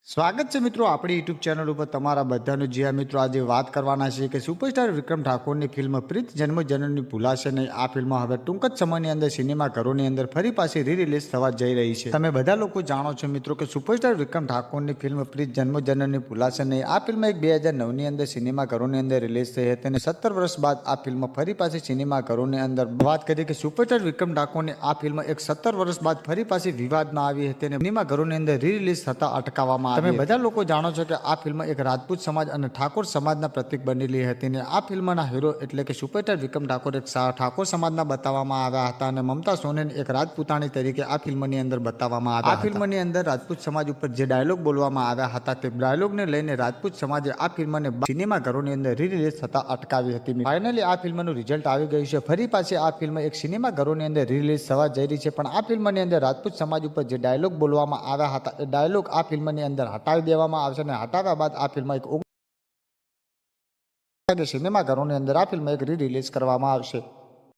સ્વાગત છે મિત્રો આપણી યુટ્યુબ ચેનલ ઉપર તમારા બધાનું જ્યાં મિત્રો આજે વાત કરવાના છે કે સુપરસ્ટાર વિક્રમ ઠાકોરની ફિલ્મ પ્રીત જન્મ જનની ભૂલાશે નહીં આ ફિલ્મ હવે ટૂંક જ સમયની અંદર સિનેમાઘરોની અંદર ફરી પાછી રી-રિલીઝ થવા જઈ રહી છે। તમે બધા લોકો જાણો છો મિત્રો કે સુપરસ્ટાર વિક્રમ ઠાકોરની ફિલ્મ પ્રીત જન્મ જનની ભૂલાશે નહીં આ ફિલ્મ એક 2009ની અંદર સિનેમાઘરોની અંદર રિલીઝ થઈ હતી અને 17 વર્ષ બાદ આ ફિલ્મ ફરી પાછી સિનેમાઘરોની અંદર વાત કરી કે સુપરસ્ટાર વિક્રમ ઠાકોરની આ ફિલ્મ એક 17 વર્ષ બાદ ફરી પાછી વિવાદમાં આવી હતી અને સિનેમાઘરોની અંદર રી-રિલીઝ થતા અટકાવવામાં તમે બધા લોકો જાણો છો કે આ ફિલ્મ એક રાજપૂત સમાજ અને ઠાકોર સમાજના પ્રતીક બનેલી હતી ને આ ફિલ્મના હીરો એટલે કે સુપરસ્ટાર વિક્રમ ઠાકોર એક ઠાકોર સમાજના બતાવવામાં આવ્યા હતા અને મમતા સોનેન એક રાજપૂતાણી તરીકે આ ફિલ્મની અંદર બતાવવામાં આવ્યા આ ફિલ્મની અંદર રાજપૂત સમાજ ઉપર જે ડાયલોગ બોલવામાં આવ્યા હતા તે ડાયલોગને લઈને રાજપૂત સમાજે આ ફિલ્મને સિનેમાઘરોની અંદર રી-રિલીઝ થતા અટકાવી હતી। ફાઇનલી આ ફિલ્મનું રિઝલ્ટ આવી ગયું છે, ફરી પાછી આ ફિલ્મ એક સિનેમાઘરોની અંદર રી-રિલીઝ થવા જઈ રહી છે, પણ આ ફિલ્મની અંદર રાજપૂત સમાજ ઉપર જે ડાયલોગ બોલવામાં આવ્યા હતા એ ડાયલોગ આ ફિલ્મની અંદર હટાવી દેવામાં આવશે અને હટાવ્યા બાદ આ ફિલ્મ એક સિનેમાઘરોની અંદર આ ફિલ્મ એક રી-રિલીઝ કરવામાં આવશે।